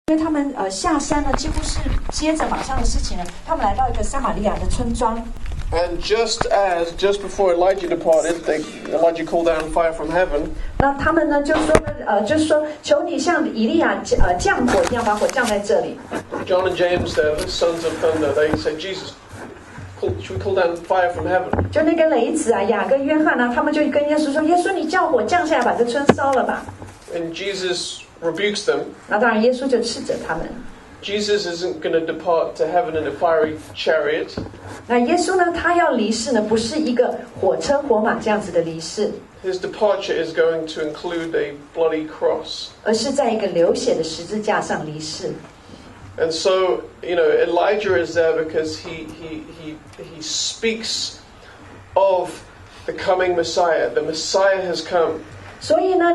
因为他们下山呢，几乎是接着马上的事情呢，他们来到一个撒玛利亚的村庄。And just before Elijah departed, Elijah called down fire from heaven. 那他们呢就说求你像以利亚降火一样，把火降在这里。John and James, the sons of thunder, they said, Jesus, should we call down fire from heaven? 就那个雷子啊，雅各、约翰啊，他们就跟耶稣说：“耶稣，你叫火降下来，把这村烧了吧。” And Jesus rebukes them. 那当然，耶稣就斥责他们。Jesus isn't going to depart to heaven in a fiery chariot. 那耶稣呢，他要离世呢，不是一个火车火马这样子的离世。His departure is going to include a bloody cross. 而是在一个流血的十字架上离世。And so, Elijah is there because he speaks of the coming Messiah. The Messiah has come. 所以呢，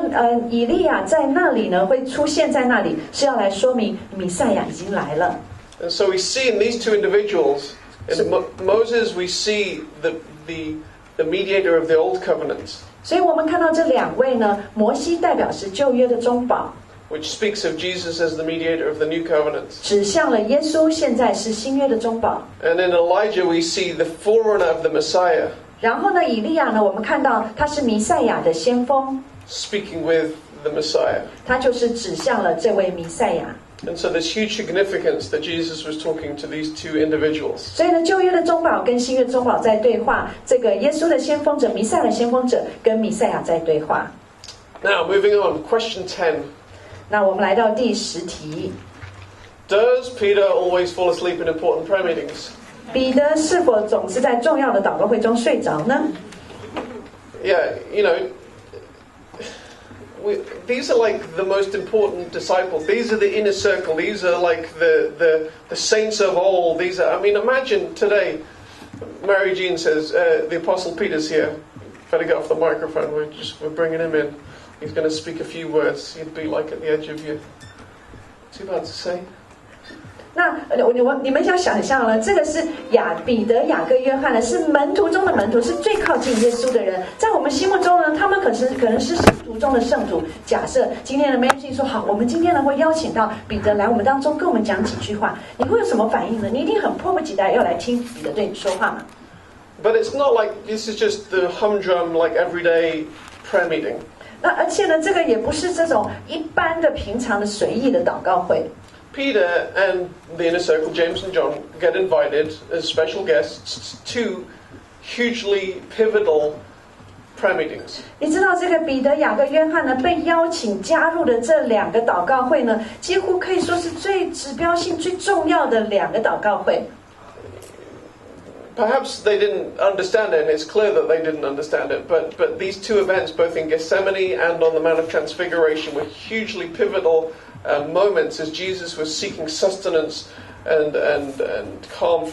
以利亚在那里呢，会出现在那里，是要来说明弥赛亚已经来了。And so we see in these two individuals, in Moses, we see the mediator of the old covenant. 所以我们看到这两位呢，摩西代表是旧约的中保。Which speaks of Jesus as the mediator of the new covenant. 指向了耶稣现在是新约的中保。And in Elijah we see the forerunner of the Messiah. 然后呢，以利亚呢，我们看到他是弥赛亚的先锋。Speaking with the Messiah. 他就是指向了这位弥赛亚。And so there's huge significance that Jesus was talking to these two individuals. 所以呢，旧约的中保跟新约的中保在对话，这个耶稣的先锋者、弥赛亚的先锋者跟弥赛亚在对话。Now moving on, question 10. 那我们来到第10题。Does Peter always fall asleep in important prayer meetings? 彼得是否总是在重要的祷告会中睡着呢？ Yeah, these are like the most important disciples. These are the inner circle. These are like the saints of old. Imagine today, Mary Jean says, the Apostle Peter's here. Better get off the microphone. We're bringing him in. He's going to speak a few words. He'd be like at the edge of you. What's he about to say? 那你们要想象了，这个是彼得、雅各、约翰呢，是门徒中的门徒，是最靠近耶稣的人。在我们心目中呢，他们可能是圣徒中的圣徒。假设今天的 Mary 说好，我们今天呢会邀请到彼得来我们当中跟我们讲几句话，你会有什么反应呢？你一定很迫不及待要来听彼得对你说话嘛。But it's not like this is just the humdrum like everyday prayer meeting. 那而且呢，这个也不是这种一般的平常的随意的祷告会。Peter and the inner circle, James and John, get invited as special guests to hugely pivotal prayer meetings. 你知道这个彼得、雅各、约翰呢，被邀请加入的这2个祷告会呢，几乎可以说是最指标性、最重要的2个祷告会。Perhaps they didn't understand it, and it's clear that they didn't understand it, but these two events, both in Gethsemane and on the Mount of Transfiguration, were hugely pivotal moments as Jesus was seeking sustenance and calm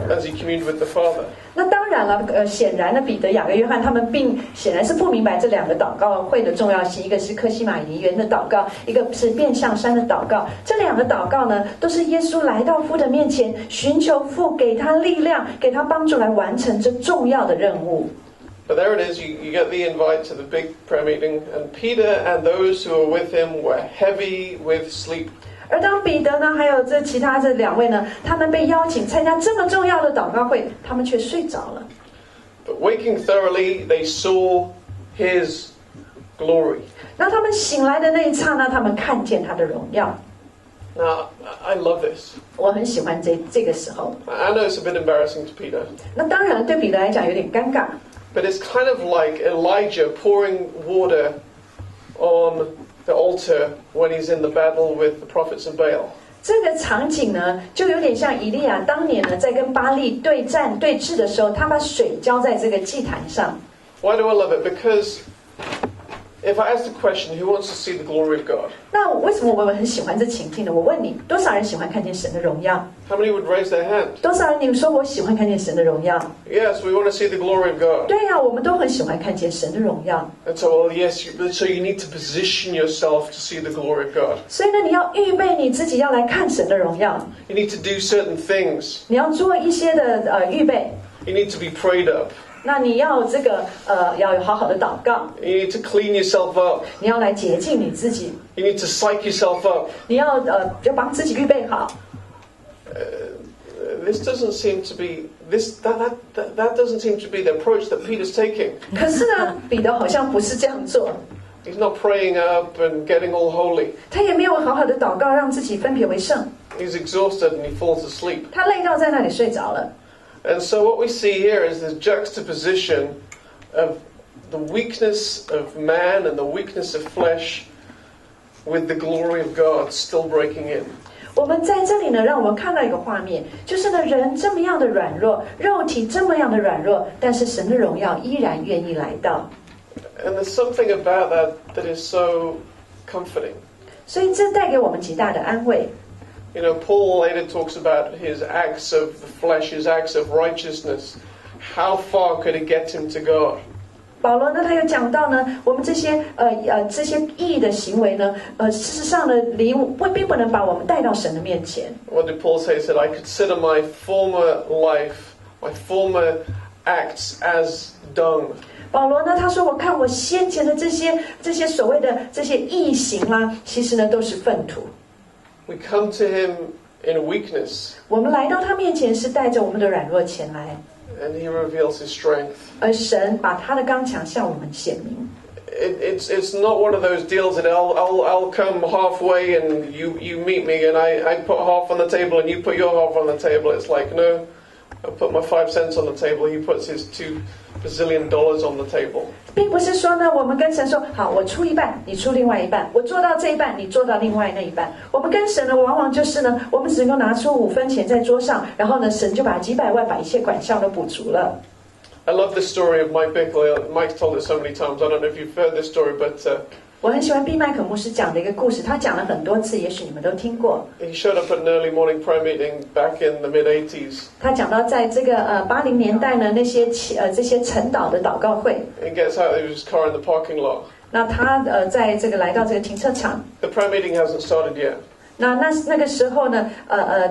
as he communed with the Father. 那当然了，显然呢，彼得、雅各、约翰他们显然是不明白这2个祷告会的重要性，一个是客西马尼园的祷告，一个是变象山的祷告。这2个祷告呢，都是耶稣来到父的面前，寻求父给他力量，给他帮助来完成这重要的任务。But there it is, you get the invite to the big prayer meeting, and Peter and those who were with him were heavy with sleep. 而当彼得呢，还有其他这2位呢，他们被邀请参加这么重要的祷告会，他们却睡着了。But waking thoroughly, they saw his glory. 那他们醒来的那一刹那，他们看见他的荣耀。Now, I love this. 我很喜欢这个时候。I know it's a bit embarrassing to Peter. 那当然，对彼得来讲有点尴尬。But it's kind of like Elijah pouring water on the altar when he's in the battle with the prophets of Baal. 这个场景呢，就有点像以利亚当年呢，在跟巴力对峙的时候，他把水浇在这个祭坛上。Why do I love it? Because if I ask the question, who wants to see the glory of God? 那为什么我们很喜欢这情境呢？我问你，多少人喜欢看见神的荣耀？ How many would raise their hand? 多少人你说我喜欢看见神的荣耀？ Yes, we want to see the glory of God. 对呀，我们都很喜欢看见神的荣耀。 And so, so you need to position yourself to see the glory of God. 所以呢，你要预备你自己要来看神的荣耀。 You need to do certain things. 你要做一些的预备。You need to be prayed up. 那你要这个要有好好的祷告， You need to clean yourself up. 你要来洁净你自己， You need to psych yourself up. 你要就帮自己预备好。 This doesn't seem to be that doesn't seem to be the approach that Peter's taking. 可是呢，彼得好像不是这样做， He's not praying up and getting all holy. 他也没有好好的祷告，让自己分别为圣， He's exhausted and he falls asleep. 他累到在那里睡着了。 And so what we see here is this juxtaposition of the weakness of man and the weakness of flesh with the glory of God still breaking in. 我们在这里呢，让我们看到一个画面，就是呢，人这么样的软弱，肉体这么样的软弱，但是神的荣耀依然愿意来到。 And there's something about that is so comforting. 所以这带给我们极大的安慰。 You know, Paul later talks about his acts of the flesh, his acts of righteousness. How far could it get him to God? 保罗呢，他有讲到呢，我们这些这些义的行为呢，事实上呢，并不能把我们带到神的面前。 What did Paul say? He said, I consider my former life, my former acts as dung. 保罗呢，他说：“我看我先前的这些所谓的这些义行啦，其实呢都是粪土。 We come to him in weakness, 我们来到他面前是带着我们的软弱前来， and he reveals his strength. 而神把他的刚强向我们显明。 It's not one of those deals that I'll come halfway and you meet me and I put half on the table and you put your half on the table. It's like, no, I put my 5 cents on the table. He puts his $2 bazillion on the table. 并不是说呢，我们跟神说好，我出一半，你出另外一半，我做到这一半，你做到另外那一半。我们跟神呢，往往就是呢，我们只能够拿出5分钱在桌上，然后呢，神就把几百万把一切管项都补足了。 I love the story of Mike Bickle. Mike's told it so many times. I don't know if you've heard this story, but 我很喜欢毕麦克牧师讲的一个故事，他讲了很多次，也许你们都听过。 he showed up at an early morning prayer meeting back in the mid-80s. 他讲到在这个80年代呢，那些这些晨祷的祷告会， He gets out of his car in the parking lot. 那他在这个来到这个停车场， The prayer meeting hasn't started yet. 那个时候呢，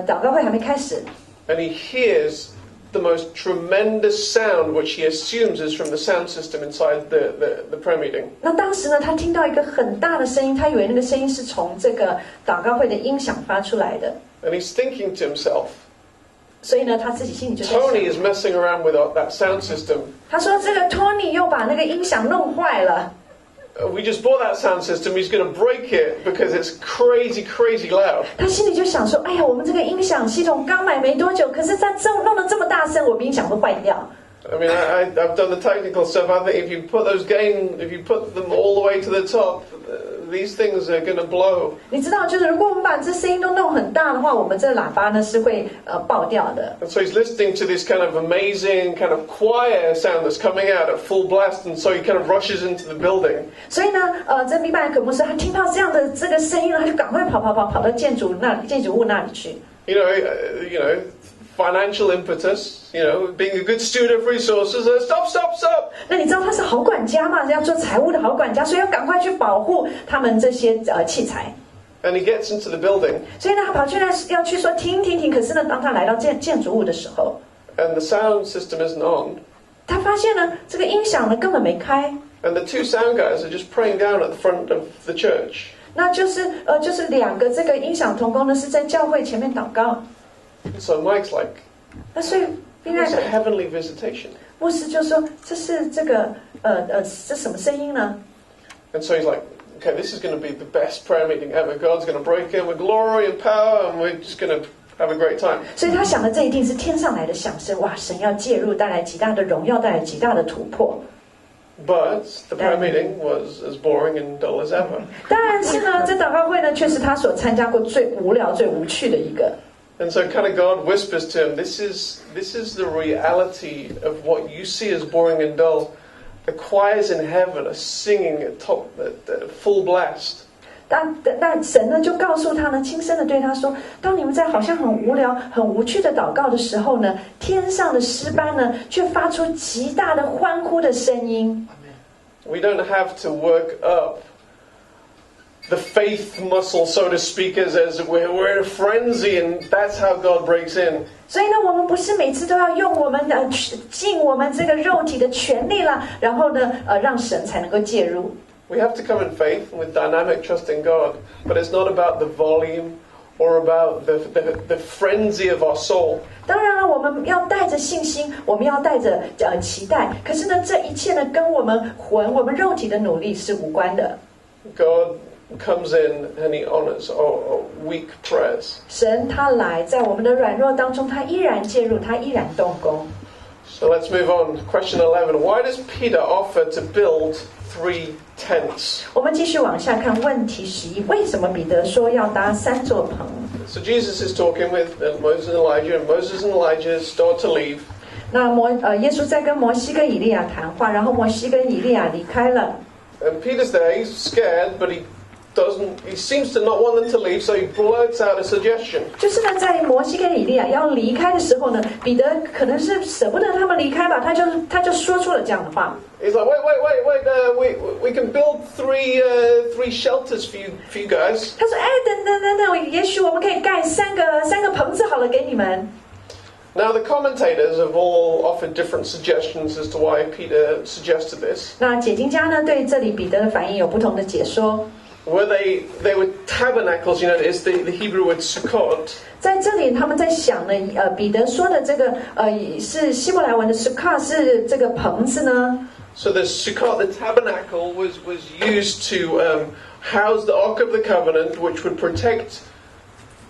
祷告会还没开始， And he hears the most tremendous sound, which he assumes is from the sound system inside the prayer meeting. 那当时呢，他听到一个很大的声音，他以为那个声音是从这个祷告会的音响发出来的， And he's thinking to himself, 所以呢，他自己心里就在想 Tony is messing around with that sound system. 他说这个 Tony 又把那个音响弄坏了。 We just bought that sound system. He's going to break it because it's crazy, crazy loud. 他心里就想说：“哎呀，我们这个音响系统刚买没多久，可是它弄得这么大声，我们音响会坏掉。” I mean, I've done the technical stuff. I think if you put them all the way to the top, these things are going to blow. 你知道，就是如果我们把这声音都弄很大的话，我们这喇叭呢是会爆掉的。 And so he's listening to this kind of amazing kind of choir sound that's coming out at full blast, and so he kind of rushes into the building. 所以呢，这米麦克牧师他听到这样的这个声音了，他就赶快跑到建筑物那里去。You know, financial impetus. You know, being a good steward of resources. Stop! 那你知道他是好管家嘛？要做财务的好管家，所以要赶快去保护他们这些器材。 And he gets into the building. 所以呢，他跑去要去说停。可是呢，当他来到建筑物的时候， And the sound system isn't on. 他发现呢，这个音响呢根本没开。 And the 2 sound guys are just praying down at the front of the church. 那就是2个这个音响同工呢是在教会前面祷告。 So Mike's like, 那所以另外 it's a heavenly visitation. 牧师就说这是这个这什么声音呢？ And so he's like, okay, this is going to be the best prayer meeting ever. God's going to break in with glory and power, and we're just going to have a great time. 所以他想的这一定是天上来的响声，哇！神要介入，带来极大的荣耀，带来极大的突破。 But the prayer meeting was as boring and dull as ever. 但是呢，这祷告会呢，却是他所参加过最无聊、最无趣的一个。 And so kind of God whispers to him, this is the reality of what you see as boring and dull. The choirs in heaven are singing at full blast. 但神呢就告诉他呢，轻声的对他说：当你们在好像很无聊、很无趣的祷告的时候呢，天上的诗班呢却发出极大的欢呼的声音。 We don't have to work up the faith muscle, so to speak, as we're in a frenzy, and that's how God breaks in. 所以呢，我们不是每次都要用我们的尽我们这个肉体的权利啦，然后呢，让神才能够介入。We have to come in faith with dynamic trust in God, but it's not about the volume or about the frenzy of our soul. 当然了，我们要带着信心，我们要带着期待。可是呢，这一切呢，跟我们我们肉体的努力是无关的。God comes in and he honors our weak prayers. 神他来，在我们的软弱当中，他依然介入，他依然动工。So let's move on. Question 11. Why does Peter offer to build 3 tents? 我们继续往下看，问题11：为什么彼得说要搭3座棚？ So Jesus is talking with Moses and Elijah, and Moses and Elijah start to leave. 那耶稣在跟摩西跟以利亚谈话，然后摩西跟以利亚离开了。And Peter's there. He's scared, but he seems to not want them to leave, so he blurts out a suggestion. 就是呢，在摩西跟以利亚要离开的时候呢，彼得可能是舍不得他们离开吧，他就说出了这样的话。He's like, wait, we can build three shelters for you guys. 他说，等，也许我们可以盖三个棚子好了给你们。Now the commentators have all offered different suggestions as to why Peter suggested this. 那解经家呢，对这里彼得的反应有不同的解说。Were they were tabernacles, you know, it's the Hebrew word sukkot. 在这里，他们在想呢，彼得说的这个是希伯来文的 sukkah 是这个棚子呢。So the sukkot, the tabernacle, was used to house the Ark of the Covenant, which would protect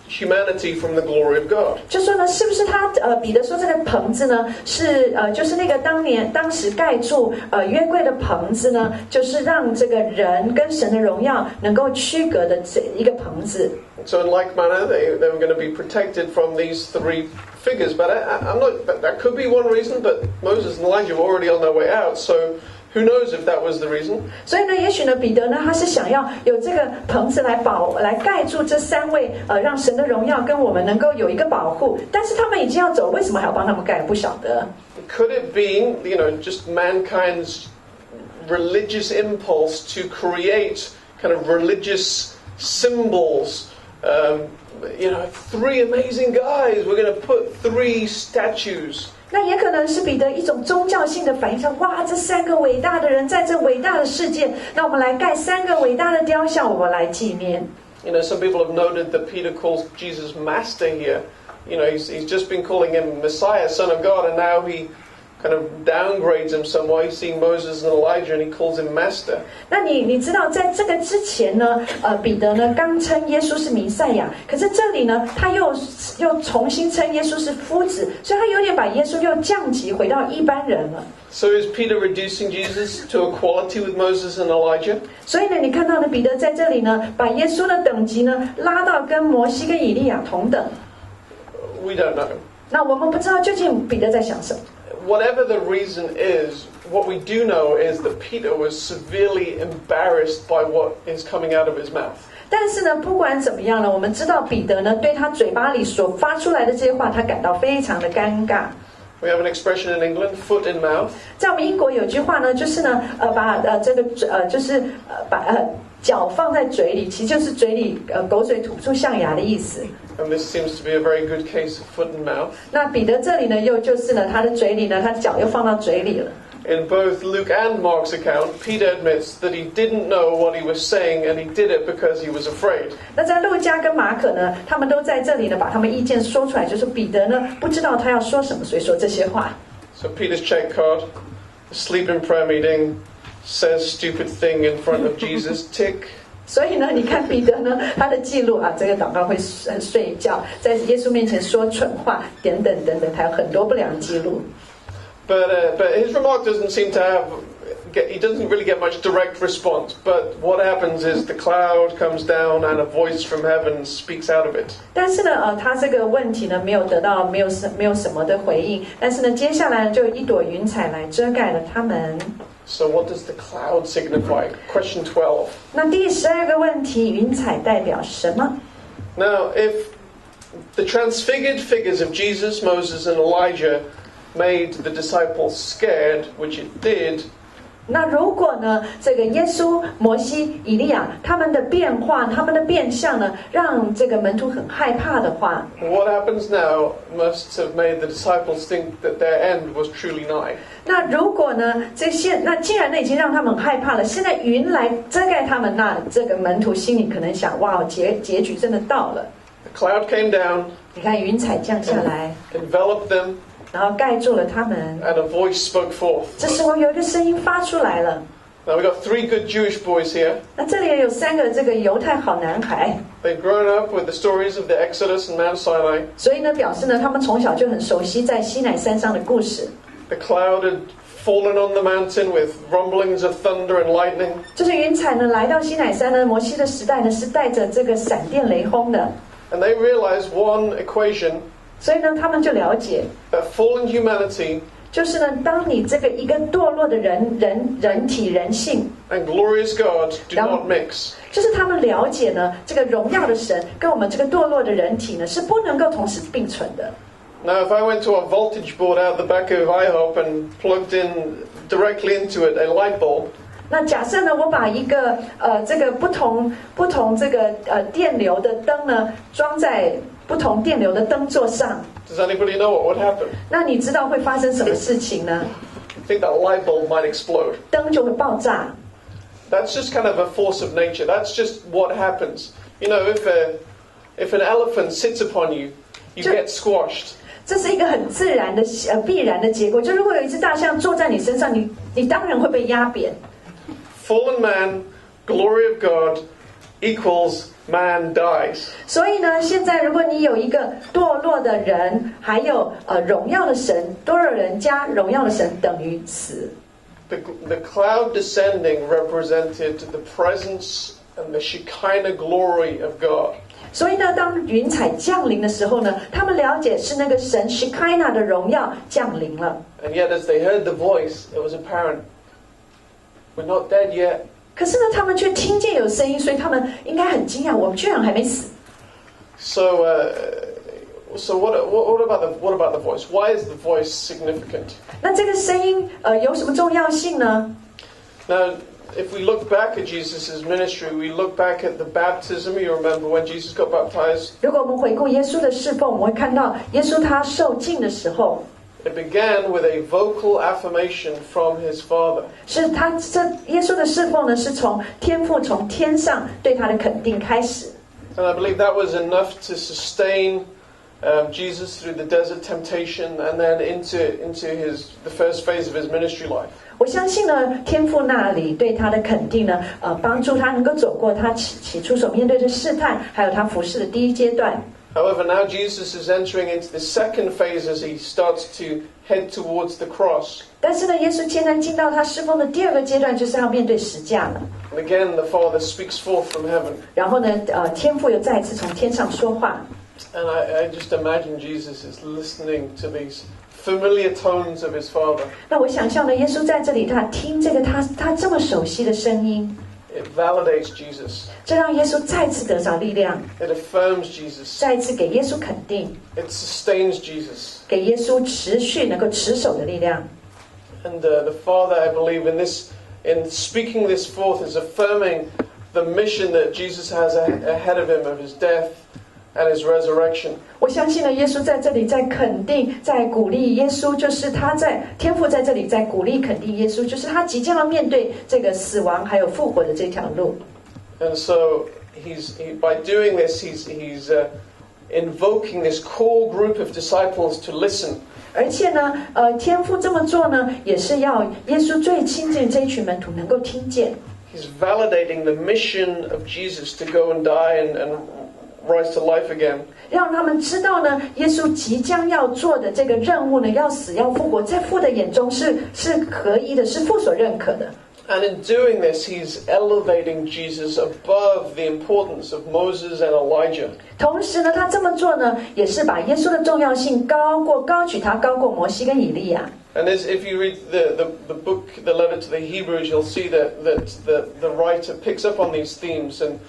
humanity from the glory of God. 就说呢，是不是他彼得说这个棚子呢，是就是那个当时盖住约柜的棚子呢，就是让这个人跟神的荣耀能够区隔的这一个棚子。So in like manner, they were going to be protected from these 3 figures. But I'm not. That could be one reason. But Moses and Elijah were already on their way out. So who knows if that was the reason? 所以呢，也许呢，彼得呢，他是想要有这个棚子来盖住这3位，让神的荣耀跟我们能够有一个保护。但是他们已经要走，为什么还要帮他们盖？不晓得。Could it be, you know, just mankind's religious impulse to create kind of religious symbols? You know, 3 amazing guys. We're going to put 3 statues. 那也可能是彼得一种宗教性的反应，上哇，这3个伟大的人在这伟大的世界，那我们来盖3个伟大的雕像，我们来纪念。You know, some people have noted that Peter calls Jesus Master here. You know, he's just been calling him Messiah, Son of God, and now he kind of downgrades him somewhat. He's seeing Moses and Elijah, and he calls him Master. 那你知道，在这个之前呢，彼得呢刚称耶稣是弥赛亚，可是这里呢，他又重新称耶稣是夫子，所以他有点把耶稣又降级回到一般人了。So is Peter reducing Jesus to equality with Moses and Elijah? 所以呢，你看到呢，彼得在这里呢，把耶稣的等级呢拉到跟摩西跟以利亚同等。We don't know. 那我们不知道究竟彼得在想什么。Whatever the reason is, what we do know is that Peter was severely embarrassed by what is coming out of his mouth. 但是呢，不管怎么样呢，我们知道彼得呢，对他嘴巴里所发出来的这些话，他感到非常的尴尬。We have an expression in England, foot in mouth. 在我们英国有句话呢，就是呢，把脚放在嘴里，其实就是嘴里狗嘴吐出象牙的意思。And this seems to be a very good case of foot and mouth. 那彼得这里呢，就是呢，他的嘴里呢，他的脚又放到嘴里了。In both Luke and Mark's account, Peter admits that he didn't know what he was saying, and he did it because he was afraid. 那在路加跟马可呢，他们都在这里呢，把他们意见说出来，就是彼得呢不知道他要说什么，所以说这些话。So Peter's check card, asleep in prayer meeting, says stupid thing in front of Jesus, tick. 所以呢，你看彼得呢，他的记录啊，这个祷告会睡觉，在耶稣面前说蠢话，等等，他有很多不良记录。But his remark doesn't seem to have. He doesn't really get much direct response. But what happens is the cloud comes down and a voice from heaven speaks out of it. 但是呢，他这个问题呢，没有什么的回应。但是呢，接下来就一朵云彩来遮盖了他们。So what does the cloud signify? Question 12. 那第12个问题，云彩代表什么？ Now, if the transfigured figures of Jesus, Moses, and Elijah made the disciples scared, which it did, 那如果呢，这个耶稣、摩西、以利亚他们的变化、他们的变相呢，让这个门徒很害怕的话， what happens now must have made the disciples think that their end was truly nigh. 那如果呢，那既然呢已经让他们很害怕了，现在云来遮盖他们，那这个门徒心里可能想：哇，结局真的到了。The cloud came down. 你看云彩降下来， enveloped them. 然后盖住了他们。 And a voice spoke forth. 这时候有一个声音发出来了。 Now we've got 3 good Jewish boys here. 那这里也有3个这个犹太好男孩。 They've grown up with the stories of the Exodus and Mount Sinai. 所以呢，表示呢，他们从小就很熟悉在西乃山上的故事。 The cloud had fallen on the mountain with rumblings of thunder and lightning. 就是云彩呢来到西乃山呢，摩西的时代呢是带着这个闪电雷轰的。 And they realized one equation. 所以呢，他们就了解 That fallen humanity 就是呢，当你这个一个堕落的人体人性 and glorious God do not mix. 就是他们了解呢，这个荣耀的神跟我们这个堕落的人体呢是不能够同时并存的。 Now if I went to a voltage board out the back of IHOP and plugged in directly into it a light bulb. 那假设呢，我把一个这个不同这个电流的灯呢装在不同电流的灯座上。 Does anybody know what would happen? 那你知道会发生什么事情呢？ I think that light bulb might explode. 灯就会爆炸。 That's just kind of a force of nature. That's just what happens. You know, if an elephant sits upon you, you get squashed. 这是一个很自然的必然的结果。就如果有一只大象坐在你身上，你当然会被压扁。 Fallen man, glory of God equals man dies. 所以呢，现在如果你有一个堕落的人，还有荣耀的神，堕落人加荣耀的神等于死。 The cloud descending represented the presence and the Shekinah glory of God. 所以呢，当云彩降临的时候呢，他们了解是那个神 Shekinah 的荣耀降临了。 And yet as they heard the voice, it was apparent, we're not dead yet. 可是呢，他们却听见有声音，所以他们应该很惊讶，我们居然还没死。 So what about the voice? Why is the voice significant? 那这个声音有什么重要性呢？ Now, if we look back at Jesus' ministry, we look back at the baptism. You remember when Jesus got baptized? 如果我们回顾耶稣的侍奉，我们会看到耶稣他受浸的时候， It began with a vocal affirmation from his Father. 是耶稣的侍奉呢，是从天父从天上对他的肯定开始。 And I believe that was enough to sustain Jesus through the desert temptation and then into the first phase of his ministry life. 我相信呢，天父那里对他的肯定呢，帮助他能够走过他起初所面对的试探，还有他服事的第一阶段。 However, now Jesus is entering into the second phase as he starts to head towards the cross. 但是呢，耶稣现在进到他侍奉的第2个阶段，就是要面对十架了。 And again, the Father speaks forth from heaven. 然后呢，天父又再一次从天上说话。 And I just imagine Jesus is listening to these familiar tones of his Father. 那我想象呢，耶稣在这里，他听这个他这么熟悉的声音， It validates Jesus. 这让耶稣再次得着力量， It affirms Jesus. 再一次给耶稣肯定， It sustains Jesus. 给耶稣持续能够持守的力量。 And the Father, I believe, in speaking this forth, is affirming the mission that Jesus has ahead of him of his death and his resurrection. 我相信呢，耶稣在这里在肯定，在鼓励耶稣，就是他在天父在这里在鼓励肯定耶稣，就是他即将要面对这个死亡还有复活的这条路。 And so by doing this, he's invoking this core group of disciples to listen. 而且呢，天父这么做呢，也是要耶稣最亲近这一群门徒能够听见。 He's validating the mission of Jesus to go and die and rise to life again. 让他们知道呢，耶稣即将要做的这个任务呢，要死要复活，在父的眼中是合一的，是父所认可的。 And in doing this, he's elevating Jesus above the importance of Moses and Elijah. 同时呢，他这么做呢，也是把耶稣的重要性高举他，高过摩西跟以利亚。 And if you read the book, the letter to the Hebrews, you'll see that the writer picks up on these themes, and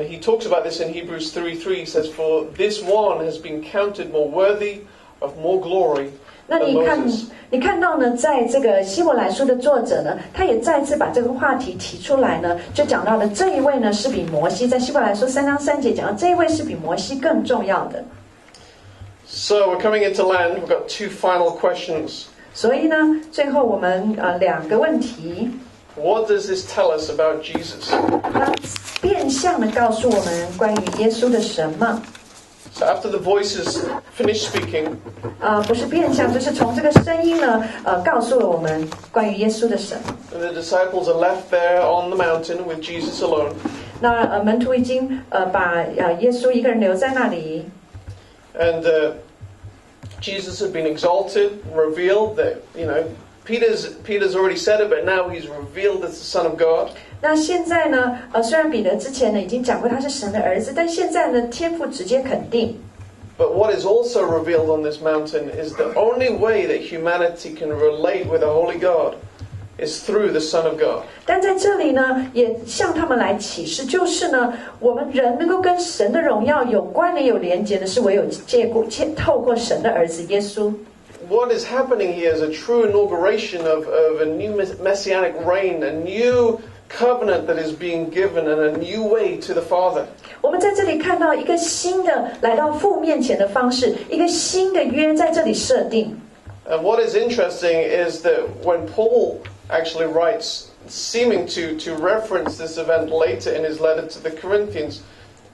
he talks about this in Hebrews 3:3. He says, "For this one has been counted more worthy of more glory 那 Moses. 你看到呢，在这个希伯来书的作者呢，他也再次把这个话题提出来呢，就讲到了这一位呢是比摩西，在希伯来书3章3节讲到这一位是比摩西更重要的。So we're coming into land. We've got 2 final questions. 所以呢，最后我们2个问题。What does this tell us about Jesus? 那变相的告诉我们关于耶稣的什么？ So after the voices finish speaking, 不是变相，就是从这个声音呢，告诉了我们关于耶稣的什么。 and the disciples are left there on the mountain with Jesus alone. 那门徒已经把耶稣一个人留在那里。 And Jesus had been exalted, revealed that, Peter's already said it, but now he's revealed as the Son of God. 那现在呢，虽然彼得之前呢已经讲过他是神的儿子，但现在呢，天父直接肯定。 But what is also revealed on this mountain is the only way that humanity can relate with the Holy God is through the Son of God. 但在这里呢，也向他们来启示，就是呢，我们人能够跟神的荣耀有关联、有连结的，是唯有透过神的儿子耶稣。 What is happening here is a true inauguration of a new messianic reign, a new covenant that is being given, and a new way to the Father. 我们在这里看到一个新的来到父面前的方式，一个新的约在这里设定。 And what is interesting is that when Paul actually writes, seeming to reference this event later in his letter to the Corinthians,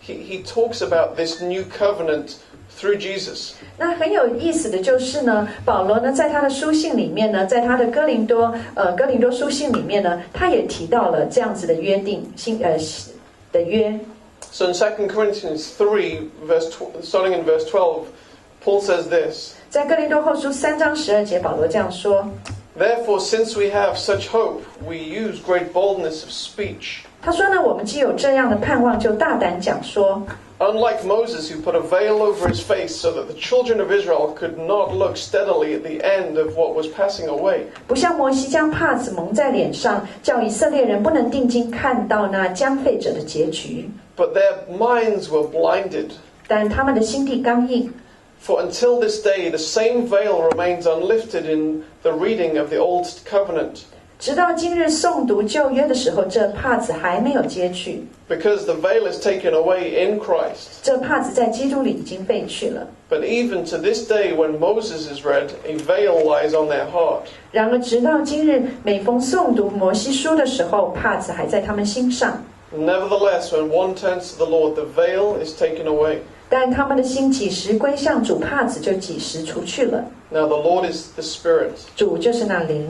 he talks about this new covenant through Jesus. 那很有意思的就是呢，保罗呢在他的书信里面呢，在他的哥林多书信里面呢，他也提到了这样子的约定的约。 So in 2 Corinthians 3, starting in verse 12, Paul says this. 在哥林多后书3章12节，保罗这样说。 Therefore, since we have such hope, we use great boldness of speech. 他说呢，我们既有这样的盼望，就大胆讲说。 Unlike Moses, who put a veil over his face so that the children of Israel could not look steadily at the end of what was passing away. 不像摩西将帕子蒙在脸上，叫以色列人不能定睛看到那将废者的结局。 But their minds were blinded. 但他们的心地刚硬。 For until this day, the same veil remains unlifted in the reading of the Old Covenant. 直到今日诵读旧约的时候，这帕子还没有揭去。 Because the veil is taken away in Christ. 这帕子在基督里已经废去了。 But even to this day, when Moses is read, a veil lies on their heart. 然而直到今日，每逢诵读摩西书的时候，帕子还在他们心上。 Nevertheless, when one turns to the Lord, the veil is taken away. 但他们的心几时归向主，帕子就几时除去了。 Now the Lord is the Spirit. 主就是那灵。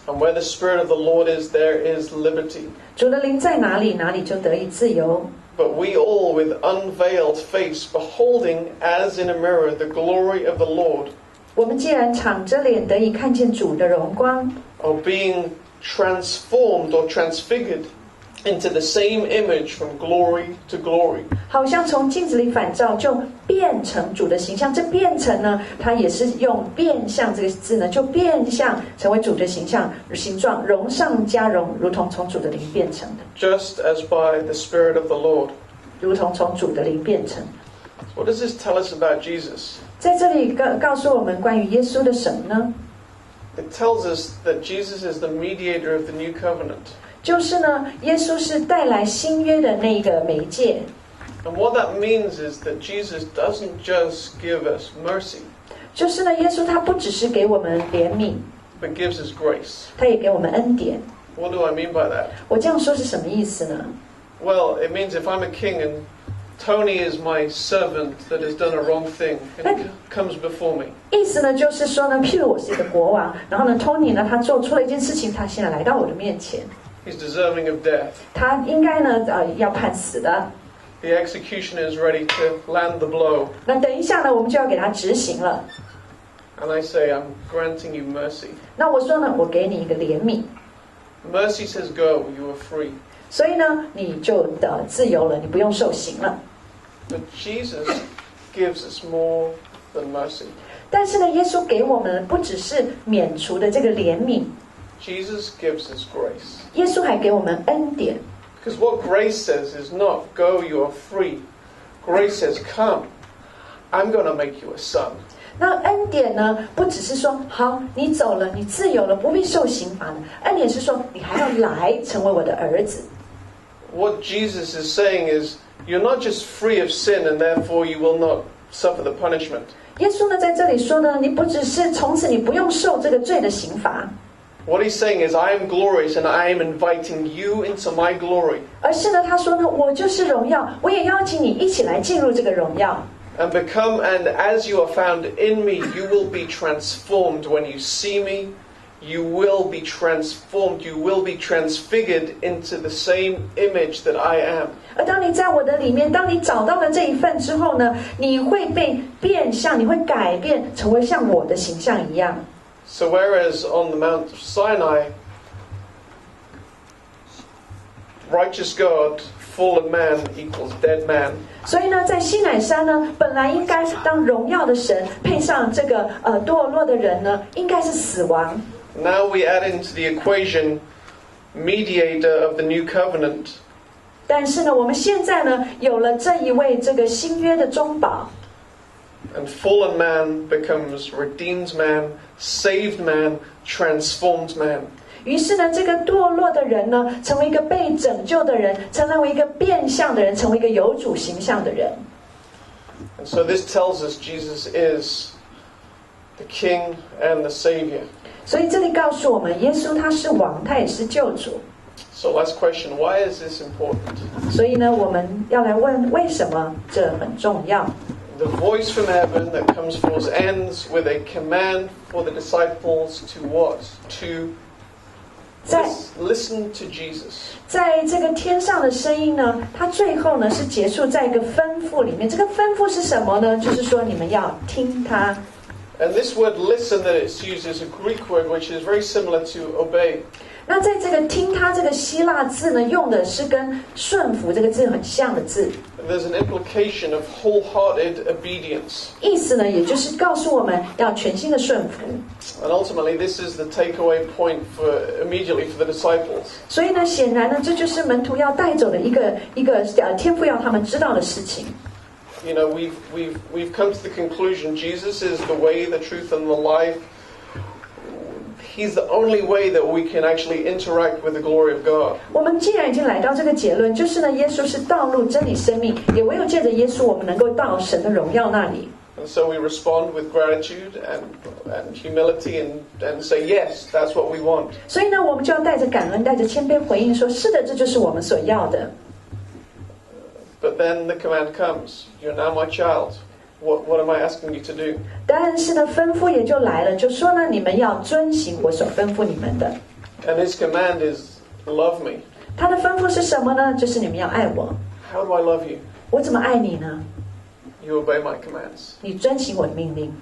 And where the Spirit of the Lord is, there is liberty. 主的灵在哪里，哪里就得以自由。 But we all, with unveiled face, beholding as in a mirror the glory of the Lord, 我们既然敞着脸得以看见主的荣光， are being transformed or transfigured into the same image from glory to glory. 好像从镜子里反照，就变成主的形象。这变成呢，它也是用变相这个字呢，就变相成为主的形状，荣上加荣，如同从主的灵变成的， Just as by the Spirit of the Lord. 如同从主的灵变成。 What does this tell us about Jesus? 在这里告诉我们关于耶稣的什么呢？ It tells us that Jesus is the mediator of the new covenant. 就是呢，耶稣是带来新约的那个媒介。 And what that means is that Jesus doesn't just give us mercy, 就是呢，耶稣他不只是给我们怜悯， but gives us grace. 他也给我们恩典。 What do I mean by that? 我这样说是什么意思呢？ Well, it means if I'm a king and Tony is my servant that has done a wrong thing and he comes before me. 意思呢，就是说呢，譬如我是一个国王，然后呢，Tony 呢，他做出了一件事情，他现在来到我的面前， He's deserving of death. 他应该呢，要判死的。 The executioner is ready to land the blow. 那等一下呢，我们就要给他执行了。 And I say, I'm granting you mercy. 那我说呢，我给你一个怜悯， Mercy says go, you are free. 所以呢，你就自由了，你不用受刑了。 But Jesus gives us more than mercy. 但是呢，耶稣给我们不只是免除的这个怜悯， Jesus gives us grace. 耶稣还给我们恩典。 Because what grace says is not go, you are free. Grace says come. I'm going to make you a son. 那恩典呢，不只是说好你走了，你自由了，不必受刑罚的。恩典是说你还要来成为我的儿子。What Jesus is saying is, you're not just free of sin and therefore you will not suffer the punishment. 耶稣呢在这里说呢，你不只是从此你不用受这个罪的刑罚。What he's saying is, I am glorious and I am inviting you into my glory. 而是呢，他说呢，我就是荣耀，我也邀请你一起来进入这个荣耀。And as you are found in me, you will be transformed when you see me. You will be transformed. You will be transfigured into the same image that I am. 而当你在我的里面，当你找到了这一份之后呢，你会被变相，你会改变，成为像我的形象一样。So whereas on the Mount Sinai, righteous God, fallen man equals dead man. 所以呢，在西乃山呢，本来应该当荣耀的神配上这个堕落的人呢，应该是死亡。Now we add into the equation mediator of the new covenant. 但是呢，我们现在呢，有了这一位这个新约的中保。And fallen man becomes redeemed man, saved man, transformed man. 于是呢，这个堕落的人呢，成为一个被拯救的人，成为一个变相的人，成为一个有主形象的人。And so this tells us Jesus is the King and the Savior. 所以这里告诉我们，耶稣他是王，他也是救主。So let's question, why is this important? 所以呢，我们要来问，为什么这很重要？The voice from heaven that comes from us ends with a command for the disciples to what? To listen to Jesus. 在这个天上的声音呢，它最后呢是结束在一个吩咐里面。这个吩咐是什么呢？就是说你们要听他。And this word listen that it's used is a Greek word which is very similar to obey. 那在这个听他这个希腊字呢，用的是跟顺服这个字很像的字。There's an implication of wholehearted obedience. 意思呢，也就是告诉我们要全心的顺服。And ultimately, this is the takeaway point immediately for the disciples. 所以呢，显然呢，这就是门徒要带走的一个天父要他们知道的事情。You know, we've come to the conclusion Jesus is the way, the truth, and the life. He's the only way that we can actually interact with the glory of God. 我们既然已经来到这个结论，就是呢，耶稣是道路、真理、生命，也唯有借着耶稣，我们能够到神的荣耀那里。And so we respond with gratitude and humility and say, yes, that's what we want. 所以呢，我们就要带着感恩、带着谦卑回应说，是的，这就是我们所要的。But then the command comes, you're now my child. What am I asking you to do? 但是呢，吩咐也就来了，就说呢，你们要遵行我所吩咐你们的。And his command is, love me. 他的吩咐是什么呢？就是你们要爱我。How do I love you? 我怎么爱你呢？ You obey my commands. 你遵行我的命令。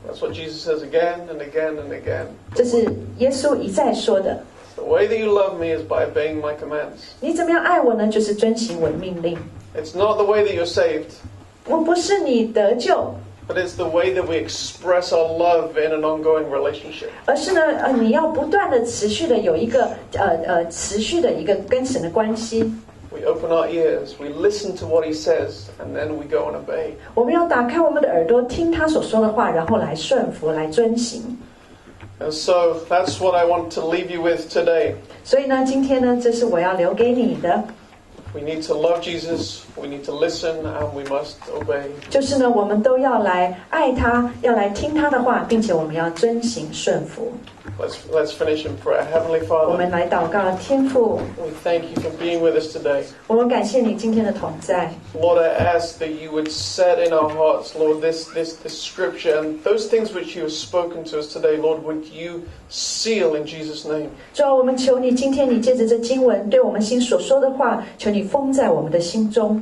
That's what Jesus says again and again and again. 这是耶稣一再说的。The way that you love me is by obeying my commands. 你怎么样爱我呢？就是遵行我的命令。It's not the way that you're saved. 我不是你得救， But it's the way that we express our love in an ongoing relationship. 而是呢，你要不断的持续的有一个持续的一个跟神的关系。We open our ears, we listen to what he says, and then we go and obey. 我们要打开我们的耳朵，听他所说的话，然后来顺服，来遵行。And so that's what I want to leave you with today. 所以呢，今天呢，这是我要留给你的。We need to love Jesus, we need to listen, and we must obey. 就是呢，我们都要来爱他，要来听他的话，并且我们要遵行顺服。Let's finish in prayer. Heavenly 我们 Father, 来祷告，天父， we thank you for being with us today. 我们感谢你今天的同在。Lord, I ask that you would set in our hearts, Lord, this scripture and those things which you have spoken to us today, Lord, would you seal in Jesus' name. 主啊，我们求你，今天你借着这经文对我们心所说的话，求你封在我们的心中。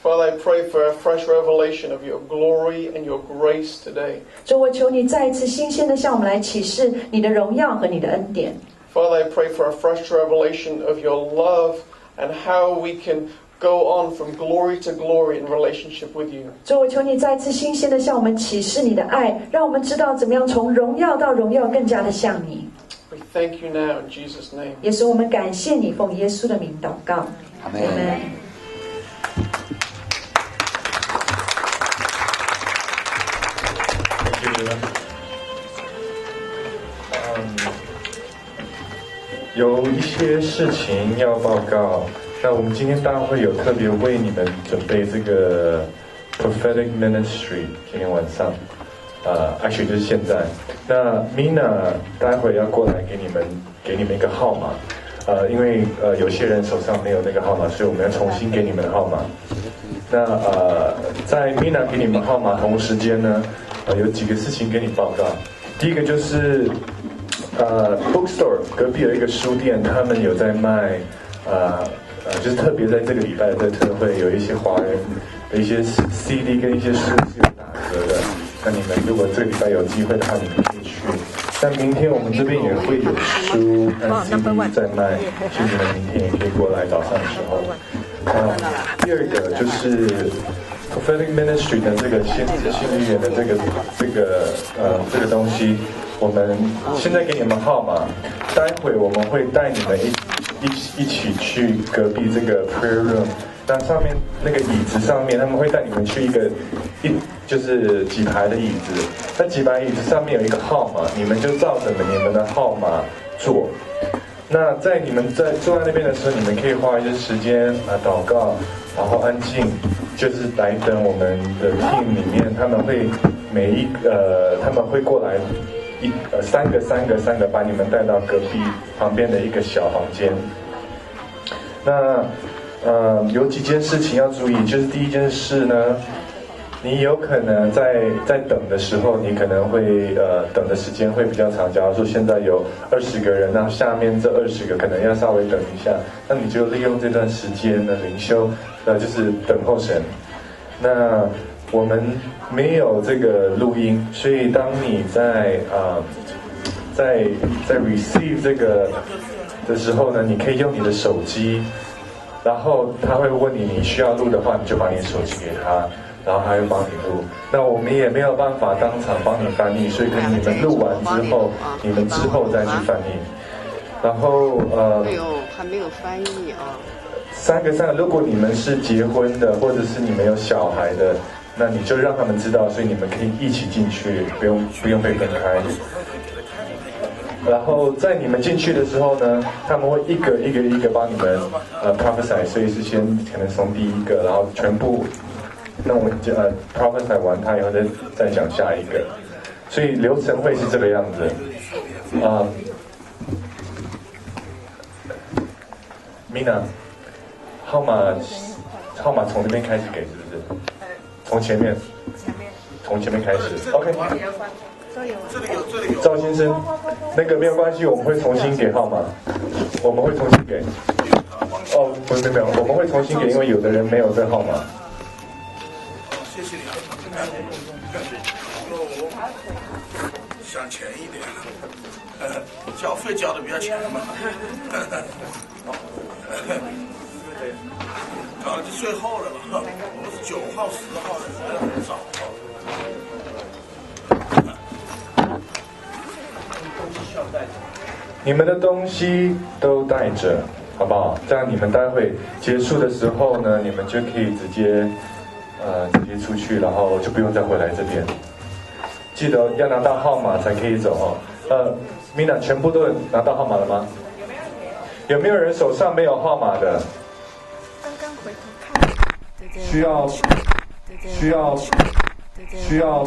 Father, I pray for a fresh revelation of your glory and your grace today. 主，我求你再一次新鲜的向我们来启示你的荣耀和你的恩典。Father, I pray for a fresh revelation of your love and how we can go on from glory to glory in relationship with you. 主，我求你再一次新鲜的向我们启示你的爱，让我们知道怎么样从荣耀到荣耀更加的像你。We thank you now in Jesus' name. 也是我们感谢你，奉耶稣的名祷告。阿们。有一些事情要报告。那我们今天大会有特别为你们准备这个 prophetic ministry， 今天晚上，actually 就是现在。那 Mina 待会要过来给你们一个号码，因为有些人手上没有那个号码，所以我们要重新给你们的号码。那在 Mina 给你们号码同时间呢，有几个事情给你报告。第一个就是bookstore 隔壁有一个书店，他们有在卖就是特别在这个礼拜的特会，有一些华人的一些 CD 跟一些书是有打折的。那你们如果这个礼拜有机会的话，你们可以去。但明天我们这边也会有书和 CD 在卖，所以你们明天也可以过来早上的时候。第二个就是 prophetic ministry 的这个先知性预言的这个东西，我们现在给你们号码，待会我们会带你们一起去隔壁这个 prayer room， 那上面那个椅子上面，他们会带你们去就是几排的椅子，那几排椅子上面有一个号码，你们就照着你们的号码做。那在你们在坐在那边的时候，你们可以花一些时间祷告，然后安静，就是来等我们的 team 里面，他们会他们会过来三个把你们带到隔壁旁边的一个小房间。那有几件事情要注意，就是第一件事呢，你有可能在等的时候，你可能会等的时间会比较长。假如说现在有20个人，那下面这20个可能要稍微等一下，那你就利用这段时间的灵修，就是等候神。那我们没有这个录音，所以当你在 receive 这个的时候呢，你可以用你的手机，然后他会问你需要录的话，你就把你的手机给他。然后他会帮你录，那我们也没有办法当场帮你翻译，所以等你们录完之后，你们之后再去翻译。然后还没有翻译啊。三个，如果你们是结婚的，或者是你们有小孩的，那你就让他们知道，所以你们可以一起进去，不用被分开。然后在你们进去的时候呢，他们会一个帮你们prophesy， 所以是先可能从第一个，然后全部。那我们prophesy 完他以后再讲下一个，所以流程会是这个样子。Mina， 号码从这边开始给，是不是？从前面开始。OK。赵先生，那个没有关系，我们会重新给号码，我们会重新给。哦，没有，我们会重新给，因为有的人没有这号码。谢谢你啊！我想钱一点，交费交的比较钱嘛。搞到最后了嘛，我们是9号、10号的，来的很早。你们的东西都带着，好不好？这样你们待会结束的时候呢，你们就可以直接出去，然后就不用再回来这边。记得要拿到号码才可以走哦。Mina 全部都有拿到号码了吗？有没有人手上没有号码的？刚刚回头看，需要